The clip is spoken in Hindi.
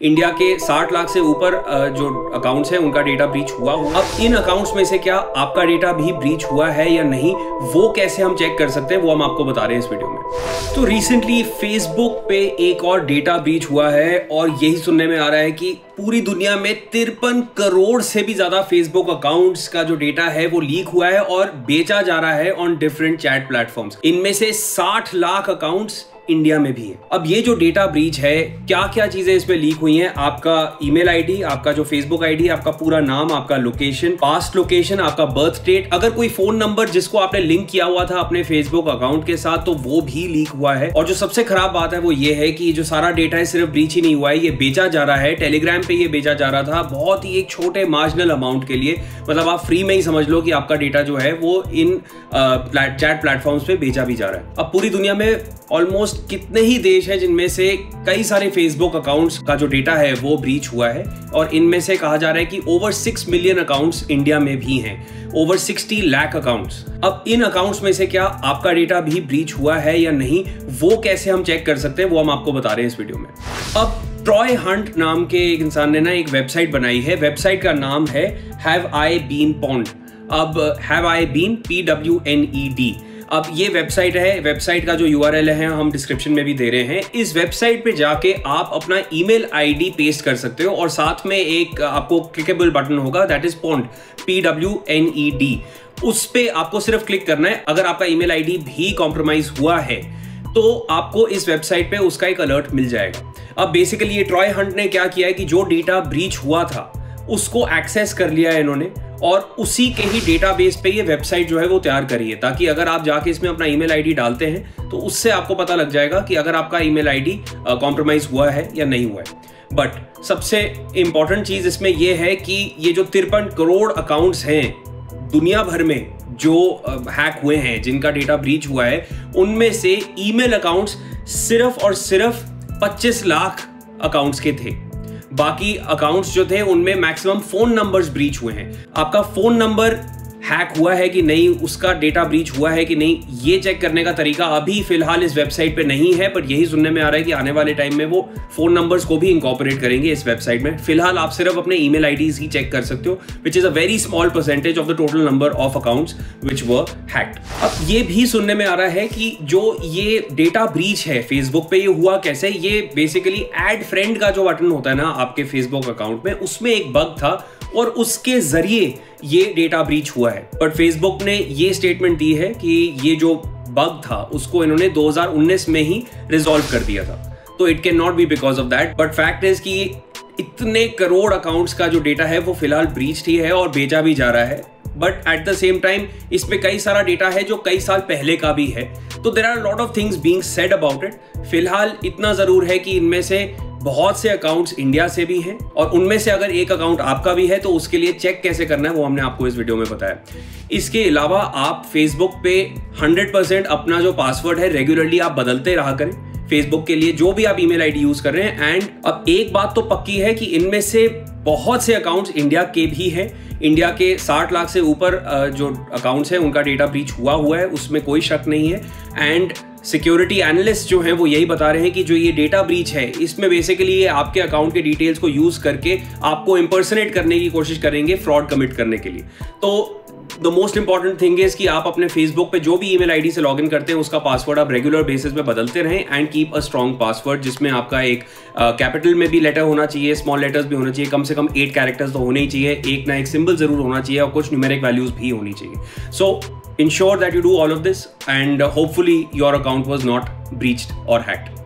इंडिया के 60 लाख से ऊपर जो अकाउंट्स हैं उनका डेटा ब्रीच हुआ। अब इन अकाउंट्स में से क्या आपका डेटा भी ब्रीच हुआ है या नहीं, वो कैसे हम चेक कर सकते हैं, वो हम आपको बता रहे हैं इस वीडियो में। तो रिसेंटली फेसबुक पे एक और डेटा ब्रीच हुआ है और यही सुनने में आ रहा है कि पूरी दुनिया में 53 करोड़ से भी ज्यादा फेसबुक अकाउंट्स का जो डेटा है वो लीक हुआ है और बेचा जा रहा है ऑन डिफरेंट चैट प्लेटफॉर्म्स। इनमें से 60 लाख अकाउंट्स इंडिया में भी है। अब ये जो डेटा ब्रीच है, क्या क्या चीजें इसमें लीक हुई हैं? आपका ईमेल आईडी, आपका जो फेसबुक आईडी, आपका पूरा नाम, आपका लोकेशन, पास्ट लोकेशन, आपका बर्थ डेट, अगर कोई फोन नंबर जिसको आपने लिंक किया हुआ था अपने फेसबुक अकाउंट के साथ तो वो भी लीक हुआ है। और जो सबसे खराब बात है वो ये है कि जो सारा डेटा है सिर्फ ब्रीच ही नहीं हुआ है, ये बेचा जा रहा है। टेलीग्राम पे ये बेचा जा रहा था बहुत ही एक छोटे मार्जिनल अमाउंट के लिए। मतलब आप फ्री में ही समझ लो कि आपका डेटा जो है वो इन चैट प्लेटफॉर्म्स पे बेचा भी जा रहा है। अब पूरी दुनिया में ऑलमोस्ट कितने ही देश हैं जिनमें से कई सारे फेसबुक अकाउंट्स का जो डेटा है वो ब्रीच हुआ है और इनमें से कहा जा रहा है कि ओवर 6 मिलियन अकाउंट्स इंडिया में भी हैं, ओवर 60 लाख अकाउंट्स। अब इन अकाउंट्स में से क्या आपका डेटा भी ब्रीच हुआ है या नहीं, वो कैसे हम चेक कर सकते हैं, वो हम आपको बता रहे हैं इस वीडियो में। अब ट्रॉय हंट नाम के एक इंसान ने ना एक वेबसाइट बनाई है। वेबसाइट का नाम है हैव आई बीन पॉन्ड। अब हैव आई बीन PWNED। अब ये वेबसाइट है, वेबसाइट का जो URL है हम डिस्क्रिप्शन में भी दे रहे हैं। इस वेबसाइट पे जाके आप अपना ईमेल आईडी पेस्ट कर सकते हो और साथ में एक आपको क्लिकेबल बटन होगा, दैट इज पॉन्ड, PWNED। उस पे आपको सिर्फ क्लिक करना है। अगर आपका ईमेल आईडी भी कॉम्प्रोमाइज हुआ है तो आपको इस वेबसाइट पे उसका एक अलर्ट मिल जाएगा। अब बेसिकली ये ट्रॉय हंट ने क्या किया है कि जो डेटा ब्रीच हुआ था उसको एक्सेस कर लिया है इन्होंने और उसी के ही डेटाबेस पे ये वेबसाइट जो है वो तैयार करी है, ताकि अगर आप जाके इसमें अपना ईमेल आईडी डालते हैं तो उससे आपको पता लग जाएगा कि अगर आपका ईमेल आईडी कॉम्प्रोमाइज हुआ है या नहीं हुआ है। बट सबसे इंपॉर्टेंट चीज इसमें यह है कि ये जो 53 करोड़ अकाउंट्स हैं दुनिया भर में जो हैक हुए हैं, जिनका डेटा ब्रीच हुआ है, उनमें से ईमेल अकाउंट्स सिर्फ और सिर्फ 25 लाख अकाउंट्स के थे। बाकी अकाउंट्स जो थे उनमें मैक्सिमम फोन नंबर्स ब्रीच हुए हैं। आपका फोन नंबर हैक हुआ है कि नहीं, उसका डेटा ब्रीच हुआ है कि नहीं, ये चेक करने का तरीका अभी फिलहाल इस वेबसाइट पे नहीं है, पर यही सुनने में आ रहा है कि आने वाले टाइम में वो फोन नंबर्स को भी इंकॉर्पोरेट करेंगे इस वेबसाइट में। फिलहाल आप सिर्फ अपने ईमेल आईडीज ही चेक कर सकते हो, which is a very small percentage of the total number of accounts which were hacked. अब ये भी सुनने में आ रहा है कि जो ये डेटा ब्रीच है फेसबुक पे, ये हुआ कैसे? ये बेसिकली ऐड फ्रेंड का जो बटन होता है ना आपके फेसबुक अकाउंट में, उसमें एक बग था और उसके जरिए ये डेटा ब्रीच हुआ है। बट फेसबुक ने ये स्टेटमेंट दी है कि ये जो बग था उसको इन्होंने 2019 में ही रिजॉल्व कर दिया था, तो it can not be because of that. But fact is कि इतने करोड़ अकाउंट्स का जो डेटा है वो फिलहाल ब्रीच्ड ही है और बेचा भी जा रहा है। But at the same time इसमें कई सारा डेटा है जो कई साल पहले का भी है, तो there are lot of things being said about it. फिलहाल इतना जरूर है कि इनमें से बहुत से अकाउंट्स इंडिया से भी हैं और उनमें से अगर एक अकाउंट आपका भी है तो उसके लिए चेक कैसे करना है वो हमने आपको इस वीडियो में बताया। इसके अलावा आप फेसबुक पे 100% अपना जो पासवर्ड है रेगुलरली आप बदलते रहा करें फेसबुक के लिए, जो भी आप ईमेल आईडी यूज कर रहे हैं। एंड अब एक बात तो पक्की है कि इनमें से बहुत से अकाउंट्स इंडिया के भी हैं। इंडिया के 60 लाख से ऊपर जो अकाउंट्स हैं उनका डेटा ब्रीच हुआ है, उसमें कोई शक नहीं है। एंड सिक्योरिटी एनालिस्ट जो हैं वो यही बता रहे हैं कि जो ये डेटा ब्रीच है इसमें बेसिकली ये आपके अकाउंट के डिटेल्स को यूज करके आपको इंपर्सनेट करने की कोशिश करेंगे फ्रॉड कमिट करने के लिए। तो the most important thing is कि आप अपने फेसबुक पे जो भी ईमेल आईडी से लॉगिन करते हैं उसका पासवर्ड आप रेगुलर बेसिस पे बदलते रहें and keep a strong password, जिसमें आपका एक कैपिटल में भी लेटर होना चाहिए, स्मॉल लेटर्स भी होना चाहिए, कम से कम 8 कैरेक्टर्स तो होने ही चाहिए, एक ना एक सिंबल जरूर होना चाहिए और कुछ न्यूमेरिक वैल्यूज भी होनी चाहिए। सो ensure that you do all of this and hopefully your account was not breached or hacked.